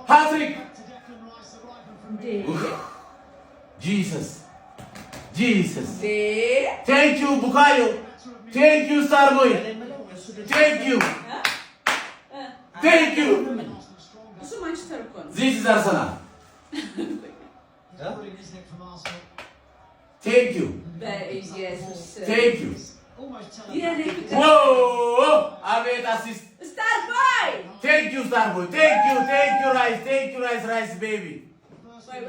Hat-trick. Jesus. Thank you, Bukayo. Thank you, Starboy. Thank you. This is Arsenal. Thank you. Thank you. Whoa! Abet assist. Starboy. Thank you, Starboy. Thank you, Rice, baby. Wait. It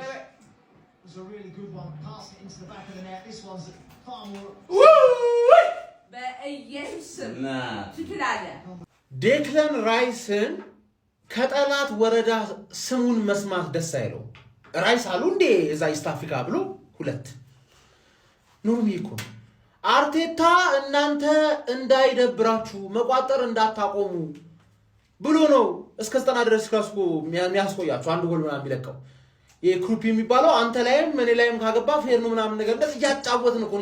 was a really good one. Passed it into the back of the net. This one's far more. Woo! Nah. ዴክለን ራይስን ከጠላት ወረዳ ስሙን መስማት ደስ አይለው። ራይስ አሉ እንዴ እዛ ኢስት አፍሪካ ብሎ ሁለት ኖርሚ እኮ አርቴታ እናንተ እንዳይደብራችሁ መቋጠር እንዳታቆሙ ብሎ ነው እስከ 90 ድረስ ካስቆ የሚያስቆያችሁ አንድ ጎል ምናምን የሚለቀው የክሩፕ የሚባለው አንተ ላይም እኔ ላይም ካገባ ፌር ነው ምናምን ነገር እንደዚህ ያጫወትን እኮ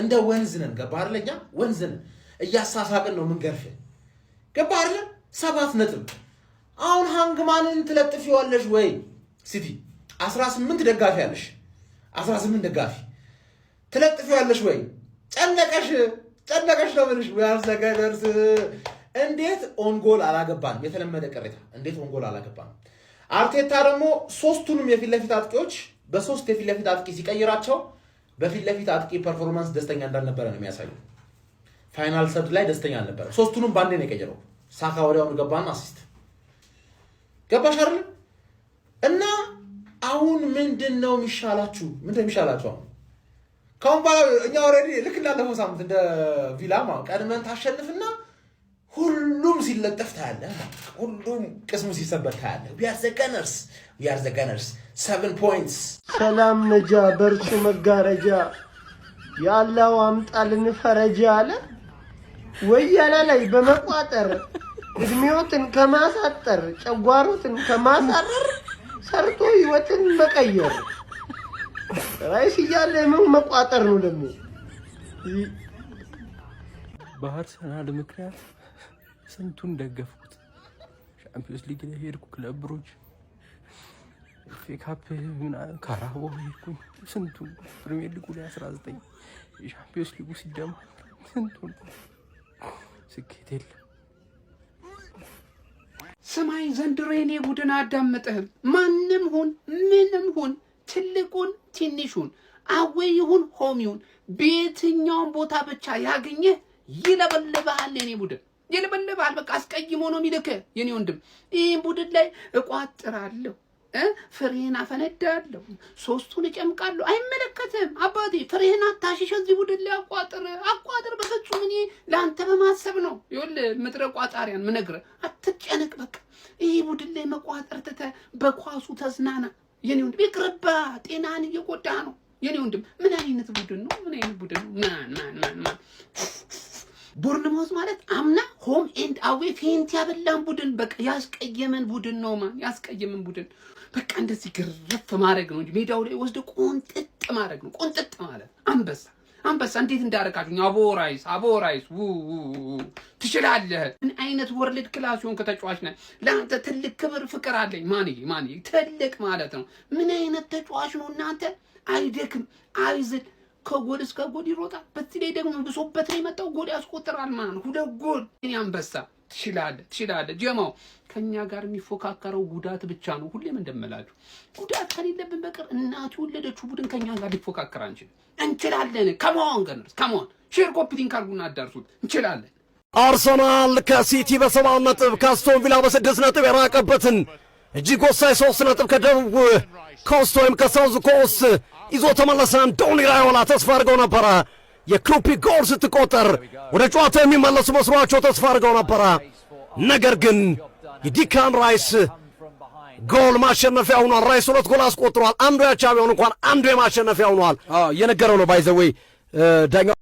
እንደ ወንዝ ነን ገባ አይደለኛ ወንዝ ነን እያሳሳቅን ነው ምን ገርፍ ገባ አይደል 7 ነጥብ አሁን ሃንግማንን ትለጥፊዋለሽ ወይ ሲቲ 18 ደጋፊ ያለሽ 18 ደጋፊ ትለጥፊዋለሽ ወይ ጨነቀሽ ነው ምንሽ ያርሰገደርስ እንዴት ኦን ጎል አላገባንም የተለመደ ቅሬታ እንዴት ኦን ጎል አላገባንም አርቴታ ደግሞ ሶስቱንም የፊት ለፊት አጥቂዎች በሶስት የፊት ለፊት አጥቂ ሲቀይራቸው በፊት ለፊት አጥቂ ፐርፎርማንስ ደስተኛ እንዳልነበረ ነው የሚያሳየው ፋይናል ሰድ ላይ ደስተኛ አልነበረ ሶስቱንም ባንዴ ነው የቀየረው ሳካ ወዲያውኑ ገባና አሲስት ገባሽ አይደል እና አሁን ምንድነው የሚሻላችሁ ካሁን በኋላ እኛ ኦሬዲ ልክ እንዳለፈው ሳምንት እንደ ቪላማ ቀድመን ታሸንፍና ሁሉም ሲለጠፍ ታያለ ሁሉም ቅስሙ ሲሰበር ታያለ we are the gunners 7 points ሰላም ነጃ በርሱ መጋረጃ ያለው አምጣልን ፈረጃ አለ ወያላ ላይ በመቋጠር እድሜዎትን ከማሳጠር ጨጓሮትን ከማሳረር ሰርቶ ህይወትን መቀየር ራይስ ይያለ ምን መቋጠር ነው ደግሞ በአርሰናል ምክንያት ስንቱን ደገፍኩት ቻምፒየንስ ሊግ ላይ ሄድኩ ክለብ ብሩጅ ፌካፕ ምን ካራቦ ሄድኩኝ ስንቱን ፕሪሚየር ሊጉ ላይ 19 የቻምፒየንስ ሊጉ ሲደማ ስንቱን ስኬት የለም ሰማይ ዘንድሮ የኔ ቡድን አዳምጠህም ማንም ሁን ምንም ሁን ትልቁን ትንሹን አዌይ ይሁን ሆም ይሁን በየትኛውም ቦታ ብቻ ያገኘ ይለበልባል የኔ ቡድን ይለበልባል በቃ አስቀይሞ ነው የሚልከ የኔ ወንድም ይሄን ቡድን ላይ እቋጥራለሁ ፍሬና ፈነዳለሁ ሶስቱን እጨምቃለሁ አይመለከተም አባቴ ፍሬና ታሽሽ እዚህ ቡድን ላይ አቋጥር በፍጹም እኔ ለአንተ በማሰብ ነው ይወል ምድረ ቋጣሪያን ምነግረ አትጨነቅ በቃ ይሄ ቡድን ላይ መቋጠር ተተ በኳሱ ተዝናና የኔ ወንድም ይቅርባ ጤናን እየጎዳ ነው የኔ ወንድም ምን አይነት ቡድን ነው ማን ቦርንማውዝ ማለት አምና ሆም ኤንድ አዌ ፌንት ያበላን ቡድን በቃ ያስቀየመን ቡድን ነው ያስቀየመን ቡድን በቃ እንደዚህ ግርፍ ማድረግ ነው እንጂ ሜዳው ላይ ወስደ ቆንጥጥ ማድረግ ነው ቆንጥጥ ማለት አንበሳ እንዴት እንዳረካችሁ አቦራይስ ትችላለህ ምን አይነት ወርልድ ክላስ ሆን ከተጫዋች ነህ ለአንተ ትልቅ ክብር ፍቅር አለኝ ማኒ ትልቅ ማለት ነው ምን አይነት ተጫዋች ነው እናንተ አይደክም አይዝል ከጎል እስከ ጎል ይሮጣል በዚህ ላይ ደግሞ ብሶበት ላይ መጣው ጎል ያስቆጥራል ማለት ነው ሁለት ጎል እኔ አንበሳ ትችላለህ ጀማው ከኛ ጋር የሚፎካከረው ጉዳት ብቻ ነው ሁሌም እንደምላችሁ ጉዳት ከሌለብን በቀር እናቱ ወለደችው ቡድን ከኛ ጋር ሊፎካከር እንችላለን ከመሆን ሼር ኮፒ ሊንክ አድርጉና አዳርሱት እንችላለን አርሰናል ከሲቲ በ7 ነጥብ ከአስቶን ቪላ በ6 ነጥብ የራቀበትን እጅግ ወሳኝ 3 ነጥብ ከደቡብ ኮስት ወይም ከሳውዝ ኮስት ይዞ ተመለሰ አንቶኒ ራዮላ ተስፋ አድርገው ነበረ የክሩፒ ጎል ስትቆጠር ወደ ጨዋታ የሚመለሱ መስሏቸው ተስፋ አድርገው ነበረ ነገር ግን የዲክላን ራይስ ጎል ማሸነፊያ ሆኗል ራይስ 2 ጎል አስቆጥሯል አንዱ ያቻቢው እንኳን አንዱ የማሸነፊያ ሆኗል የነገረው ነው ባይ ዘ ዌይ ዳኛው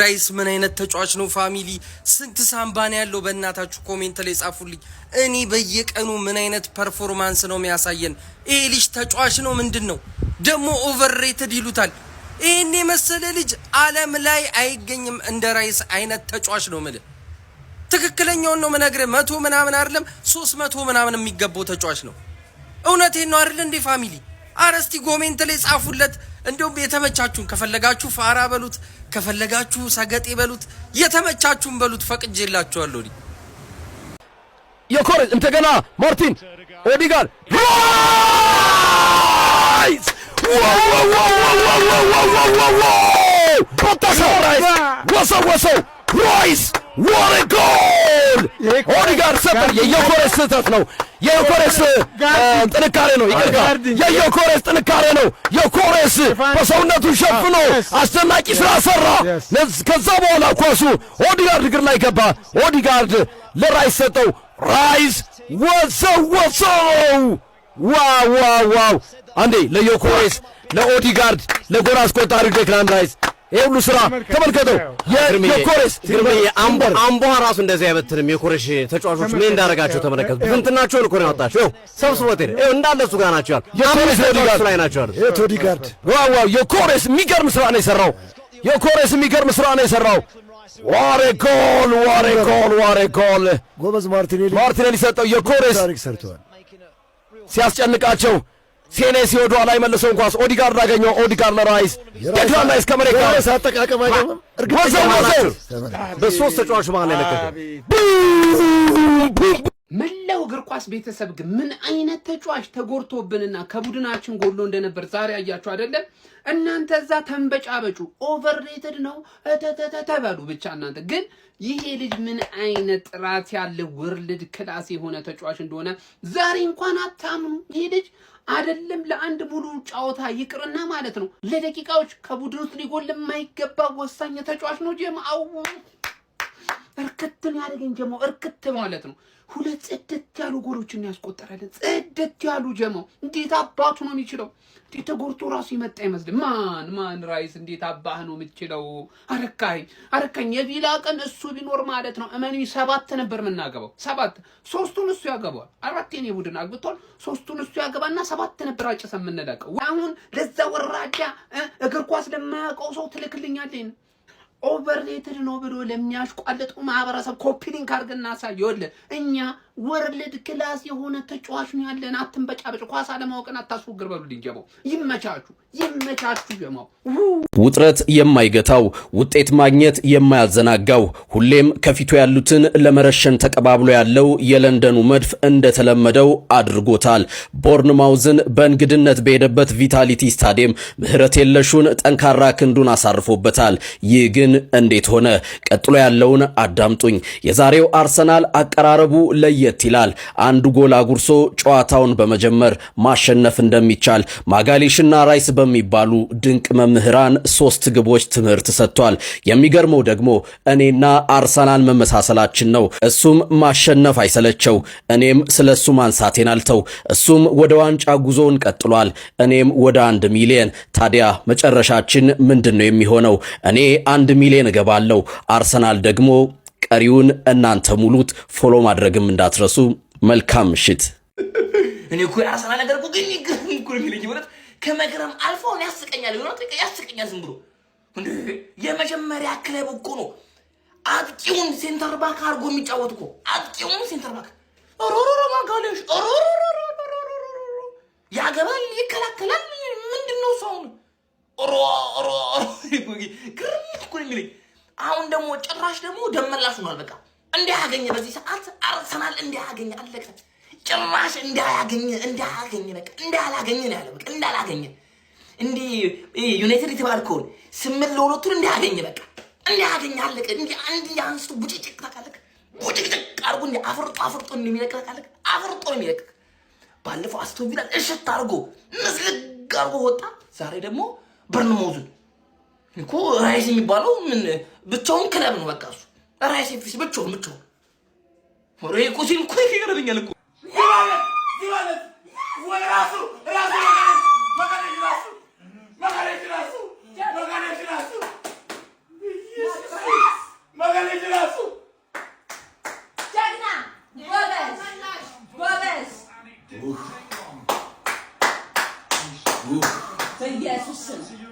ራይስ ምን አይነት ተጫዋች ነው ፋሚሊ ስንት ሳምባን ያለው በእናታችሁ ኮሜንት ላይ ጻፉልኝ እኔ በየቀኑ ምን አይነት ፐርፎርማንስ ነው የሚያሳየን ይሄ ልጅ ተጫዋች ነው ምንድነው ደሞ ኦቨርሬትድ ይሉታል ይሄኔ መሰለ ልጅ ዓለም ላይ አይገኝም እንደ ራይስ አይነት ተጫዋች ነው ማለት ትክክለኛውን ነው መነግረ 100 ምናምን አይደለም 300 ምናምን የሚገባው ተጫዋች ነው። እውነቴን ነው አይደል እንዴ ፋሚሊ? አረስቲ ኮሜንት ላይ ጻፉለት። እንደውም የተመቻችሁን ከፈለጋችሁ ፋራ በሉት፣ ከፈለጋችሁ ሰገጤ በሉት፣ የተመቻችሁን በሉት። ፈቅጄላችኋለሁ። የኮሬስ እንደገና ማርቲን ኦዲጋርድ ራይስ ወሰው ራይስ what a goal! ኦዲጋርድ ሰበር የዮኮሬስ ስህተት ነው። የዮኮሬስ ጥንካሬ ነው። ይቅርታ የዮኮሬስ ጥንካሬ ነው። ዮኮሬስ በሰውነቱ ሸፍኖ አስደናቂ ስራ ሰራ። ከዛ በኋላ ኳሱ ኦዲጋርድ እግር ላይ ገባ። ኦዲጋርድ ለራይስ ሰጠው። ራይስ ወሰው ዋው አንዴ ለዮኮሬስ ለኦዲጋርድ ለጎል አስቆጣሪው ዴክላን ራይስ ይሄ ሁሉ ስራ ተመልከተው። የኮሬስ አምቦሃ ራሱ እንደዚህ አይበትንም። የኮሬሽ ተጫዋቾች ምን እንዳረጋቸው ተመለከቱ። እንትናቸውን እኮ ነው ያወጣቸው። ሰብስቦት ሄደ። ይሄ እንዳለ እሱ ጋር ናቸው ያሉት። የኮሬስ ኦዲጋርድ ላይ ናቸው ያሉት። ኦዲጋርድ ዋው የኮሬስ የሚገርም ስራ ነው የሰራው። የኮሬስ የሚገርም ስራ ነው የሰራው። ዋሬ ጎል ጎበዝ ማርቲኔሊ ሰጠው። የኮሬስ ታሪክ ሰርቷል። ሲያስጨንቃቸው ሴኔሲ ወደ ኋላ የመለሰውን ኳስ ኦዲጋርድ አገኘው። ኦዲጋርድ ለራይስ ዴክላን ራይስ ከመሬት ጋር አጠቃቀም አይደለም። ወዘው በሶስት ተጫዋቾች መሃል ላይ ለቀቀ። መላው እግር ኳስ ቤተሰብ ግን ምን አይነት ተጫዋች ተጎርቶብንና ከቡድናችን ጎሎ እንደነበር ዛሬ አያችሁ አይደለም? እናንተ እዛ ተንበጫበጩ ኦቨርሬትድ ነው ተበሉ ብቻ። እናንተ ግን ይሄ ልጅ ምን አይነት ጥራት ያለው ወርልድ ክላስ የሆነ ተጫዋች እንደሆነ ዛሬ እንኳን አታምኑ። ይሄ ልጅ አይደለም ለአንድ ሙሉ ጨዋታ ይቅርና ማለት ነው ለደቂቃዎች ከቡድን ውስጥ ሊጎል የማይገባ ወሳኝ ተጫዋች ነው። ጀማው እርክትን ያደረገን ጀማው እርክት ማለት ነው። ሁለት ጽድት ያሉ ጎሎችን ያስቆጠረልን ጽድት ያሉ ጀማው እንዴት አባቱ ነው የሚችለው? እንዴት ተጎርቶ ራሱ ይመጣ ይመስል ማን ራይስ እንዴት አባህ ነው የምትችለው? አረካኝ የቪላ ቀን እሱ ቢኖር ማለት ነው እመኒ 7 ነበር የምናገባው። 7 3ቱን እሱ ያገባል። 4 የኔ ቡድን አግብቷል። 3ቱን እሱ ያገባና 7 ነበር አጭሰ የምንለቀው። አሁን ለዛ ወራጃ እግር ኳስ ለማያውቀው ሰው ትልክልኛለህ። ኦቨርሬትድ ነው ብሎ ለሚያሽቋለጡ ማህበረሰብ ኮፒ ሊንክ አድርገና አሳየውልህ። እኛ ወርልድ ክላስ የሆነ ተጫዋች ነው ያለን። አትንበጫበጭ። ኳስ አለማወቅን አታስወግር በሉልኝ ጀማው። ይመቻችሁ ጀማው። ውጥረት የማይገታው ውጤት ማግኘት የማያዘናጋው ሁሌም ከፊቱ ያሉትን ለመረሸን ተቀባብሎ ያለው የለንደኑ መድፍ እንደተለመደው አድርጎታል። ቦርንማውዝን በእንግድነት በሄደበት ቪታሊቲ ስታዲየም ምህረት የለሹን ጠንካራ ክንዱን አሳርፎበታል። ይህ ግን እንዴት ሆነ? ቀጥሎ ያለውን አዳምጡኝ። የዛሬው አርሰናል አቀራረቡ ለየት ይላል። አንዱ ጎል አጉርሶ ጨዋታውን በመጀመር ማሸነፍ እንደሚቻል ማጋሊሽና ራይስ በሚባሉ ድንቅ መምህራን 3 ግቦች ትምህርት ሰጥቷል። የሚገርመው ደግሞ እኔና አርሰናል መመሳሰላችን ነው። እሱም ማሸነፍ አይሰለቸው፣ እኔም ስለሱ ማንሳቴን አልተው። እሱም ወደ ዋንጫ ጉዞውን ቀጥሏል፣ እኔም ወደ 1 ሚሊዮን። ታዲያ መጨረሻችን ምንድነው የሚሆነው? እኔ 1 ሚሊዮን እገባለሁ፣ አርሰናል ደግሞ ቀሪውን እናንተ ሙሉት። ፎሎ ማድረግም እንዳትረሱ። መልካም ምሽት። እኔ እኮ አርሰናል ነገር እኮ ግን እኮ የሚለኝ ማለት ከመገረም አልፎ ነው ያስቀኛል። ይሆናል ያስቀኛል ዝም ብሎ እንዴ! የመጀመሪያ ክለብ እኮ ነው አጥቂውን ሴንተር ባክ አድርጎ የሚጫወት እኮ አጥቂውን ሴንተር ባክ ማጋለሽ ያገባል፣ ይከላከላል። ምንድነው ሰው ግርም እኮ የሚለኝ። አሁን ደግሞ ጭራሽ ደግሞ ደመላሽ ሆኗል። በቃ እንዲያገኘ በዚህ ሰዓት አርሰናል እንዲያገኘ አለቀ። ጭራሽ እንዲያገኘ በቃ እንዳላገኘ ነው ያለው። በቃ እንዳላገኘ እንዲ ዩናይትድ የተባልከውን 8-2 እንዲያገኘ በቃ እንዲያገኘ አለቀ። እንዲ አንድ ያንስቱ ቡጭጭቅ ታካለክ ቡጭጭቅ አርጎ እንዲ አፍርጦ እንደሚለቀቅ ታካለክ አፍርጦ እንደሚለቀቅ። ባለፈው አስቶን ቪላ እሽት አርጎ ምስልግ አርጎ ወጣ። ዛሬ ደግሞ በርንማውዝን እኮ ራይስ የሚባለው ምን ብቻውን ክለብ ነው። በቃ እሱ ራይስ ፊስ ብቻውን ወሬ እኮ ሲል እኮ ይገርመኛል እኮ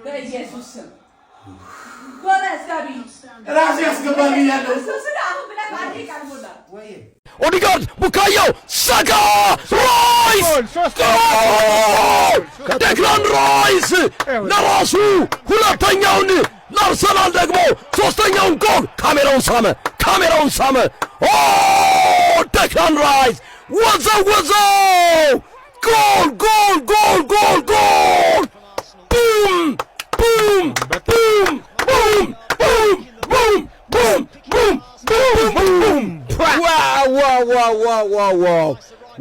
በኢየሱስ ስም ጎበዝ ጋቢ ራሴ ያስገባል ብያለሁ። ኦዲጋርድ ቡካዮ ሳካ ራይስ ዴክላን ራይስ ለራሱ ሁለተኛውን ለአርሰናል ደግሞ ሶስተኛውን ጎል ካሜራውን ሳመ ኦ ዴክላን ራይስ ወዘወዘው ጎል ቡም ቡም ቡም ቡም ቡም ቡም ቡም ቡም ቡም ዋው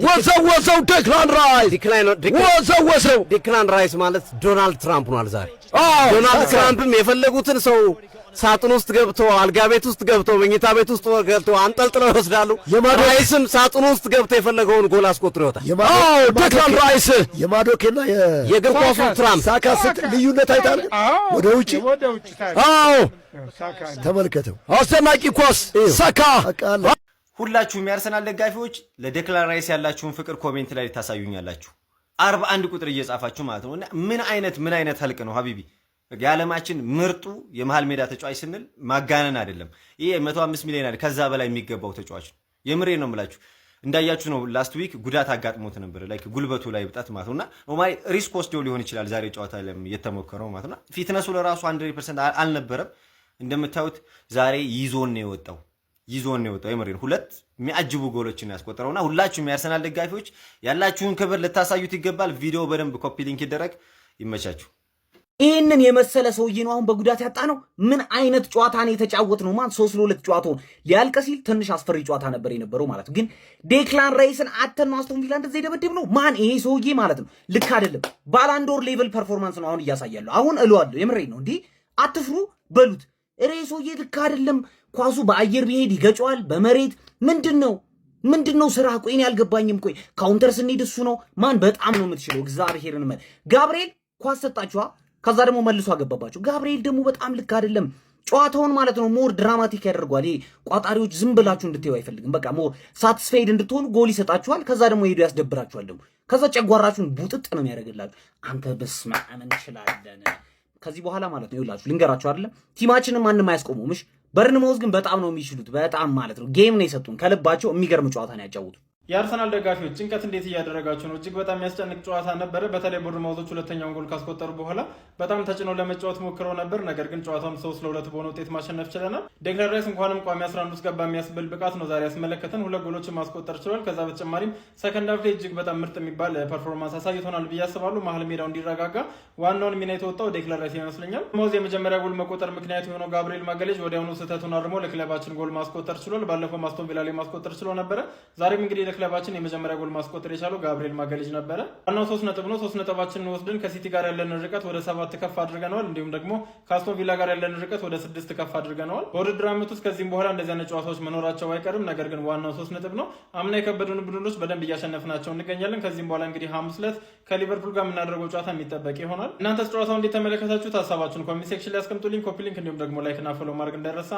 ወዘወዘው ዴክላን ራይስ ማለት ዶናልድ ትራምፕ ሆኗል ዛሬ። ዶናልድ ትራምፕም የፈለጉትን ሰው ሳጥን ውስጥ ገብቶ አልጋ ቤት ውስጥ ገብቶ መኝታ ቤት ውስጥ ገብቶ አንጠልጥለው ይወስዳሉ። ራይስም ሳጥን ውስጥ ገብቶ የፈለገውን ጎል አስቆጥሮ ይወጣል። ዴክላን ራይስ የማዶኬና የእግር ኳሱ ትራምፕ ሳካ ልዩነት አይታል ወደ ውጪ ተመልከተው። አስደናቂ ኳስ ሳካ። ሁላችሁም የአርሰናል ደጋፊዎች ለዴክላን ራይስ ያላችሁን ፍቅር ኮሜንት ላይ ታሳዩኛላችሁ። 41 ቁጥር እየጻፋችሁ ማለት ነው። እና ምን አይነት ህልቅ ነው ሀቢቢ። የዓለማችን ምርጡ የመሃል ሜዳ ተጫዋች ስንል ማጋነን አይደለም። ይሄ 105 ሚሊዮን አይደል ከዛ በላይ የሚገባው ተጫዋች ነው። የምሬ ነው የምላችሁ። እንዳያችሁ ነው ላስት ዊክ ጉዳት አጋጥሞት ነበር ላይክ ጉልበቱ ላይ ብጣት ማለት ነውና ኦማይ ሪስክ ወስዶ ሊሆን ይችላል ዛሬ ጨዋታ ላይ የተሞከረው ማለት ነውና ፊትነሱ ለራሱ 100% አልነበረም። እንደምታዩት ዛሬ ይዞን ነው የወጣው የምሬን ሁለት የሚያጅቡ ጎሎችን ያስቆጠረውና ሁላችሁም የአርሰናል ደጋፊዎች ያላችሁን ክብር ልታሳዩት ይገባል። ቪዲዮ በደንብ ኮፒ ሊንክ ይደረግ። ይመቻችሁ። ይህንን የመሰለ ሰውዬ ነው አሁን በጉዳት ያጣ ነው። ምን አይነት ጨዋታ ነው የተጫወት ነው ማን 3-2 ጨዋታውን ሊያልቅ ሲል ትንሽ አስፈሪ ጨዋታ ነበር የነበረው ማለት ግን ዴክላን ራይስን አተን ነው አስቶን ቪላ እንደዚህ ደበደብ ነው ማን ይሄ ሰውዬ ማለት ነው። ልክ አይደለም። ባላንዶር ሌቭል ፐርፎርማንስ ነው አሁን እያሳያለሁ። አሁን እለዋለሁ የምሬን ነው። እንዴ አትፍሩ በሉት። እሬ ሰውዬ ልክ አይደለም። ኳሱ በአየር ቢሄድ ይገጨዋል በመሬት ምንድነው ስራ? ቆይ እኔ አልገባኝም። ቆይ ካውንተር ስንሄድ እሱ ነው ማን በጣም ነው የምትችለው። እግዚአብሔርን ጋብርኤል ኳስ ሰጣችኋ ከዛ ደግሞ መልሶ አገባባቸው። ጋብርኤል ደግሞ በጣም ልክ አይደለም። ጨዋታውን ማለት ነው ሞር ድራማቲክ ያደርጓል። ይሄ ቋጣሪዎች ዝም ብላችሁ እንድትዩ አይፈልግም። በቃ ሞር ሳቲስፋይድ እንድትሆኑ ጎል ይሰጣችኋል። ከዛ ደግሞ ሄዶ ያስደብራችኋል። ደግሞ ከዛ ጨጓራችሁን ቡጥጥ ነው የሚያደርግላችሁ። አንተ በስመ አብ እንችላለን። ከዚህ በኋላ ማለት ነው ይውላችሁ ልንገራችሁ አይደለም ቲማችንን ማንንም አያስቆሙምሽ። በርንማውዝ ግን በጣም ነው የሚችሉት። በጣም ማለት ነው ጌም ነው የሰጡን ከልባቸው። የሚገርም ጨዋታ ነው ያጫወቱ። የአርሰናል ደጋፊዎች ጭንቀት እንዴት እያደረጋችሁ ነው? እጅግ በጣም የሚያስጨንቅ ጨዋታ ነበረ። በተለይ ቦርንማውዞች ሁለተኛውን ጎል ካስቆጠሩ በኋላ በጣም ተጭነው ለመጫወት ሞክረው ነበር። ነገር ግን ጨዋታውን 3-2 በሆነ ውጤት ማሸነፍ ችለናል። ዴክላን ራይስ እንኳንም ቋሚ 11 ውስጥ ገባ የሚያስብል ብቃት ነው ዛሬ ያስመለከተን። 2 ጎሎችን ማስቆጠር ችሏል። ከዛ በተጨማሪም ሰከንድ ሃፍ ላይ እጅግ በጣም ምርጥ የሚባል ፐርፎርማንስ አሳይቶናል ብዬ አስባለሁ። መሀል ሜዳው እንዲረጋጋ ዋናውን ሚና የተወጣው ዴክላን ራይስ ይመስለኛል። ቦርንማውዝ የመጀመሪያ ጎል መቆጠር ምክንያት የሆነው ጋብርኤል ማጋሌዥ ወዲያውኑ ስህተቱን አርሞ ለክለባችን ጎል ማስቆጠር ችሏል። ባለፈው አስቶን ቪላ ላይ ማስቆጠር ችሎ ነበረ። ዛሬም እንግዲህ ለክለባችን የመጀመሪያ ጎል ማስቆጠር የቻለው ጋብርኤል ማጋሌዥ ነበረ። ዋናው 3 ነጥብ ነው። 3 ነጥባችንን ወስደን ከሲቲ ጋር ያለን ርቀት ወደ 7 ከፍ አድርገናል። እንዲሁም ደግሞ ከአስቶን ቪላ ጋር ያለን ርቀት ወደ 6 ከፍ አድርገናል። በውድድር ዓመት ውስጥ ከዚህም በኋላ እንደዚህ አይነት ጨዋታዎች መኖራቸው አይቀርም። ነገር ግን ዋናው 3 ነጥብ ነው። አምና የከበዱን ቡድኖች በደንብ እያሸነፍናቸው እንገኛለን። ከዚህም በኋላ እንግዲህ ሐሙስ ዕለት ከሊቨርፑል ጋር የምናደርገው ጨዋታ የሚጠበቅ ይሆናል። እናንተስ ጨዋታው እንዴት ተመለከታችሁት? ሀሳባችሁን ኮሜንት ሴክሽን ላይ አስቀምጡልኝ። ኮፒ ሊንክ እንዲሁም ደግሞ ላይክ እና ፎሎ ማድረግ እንዳይረሳ።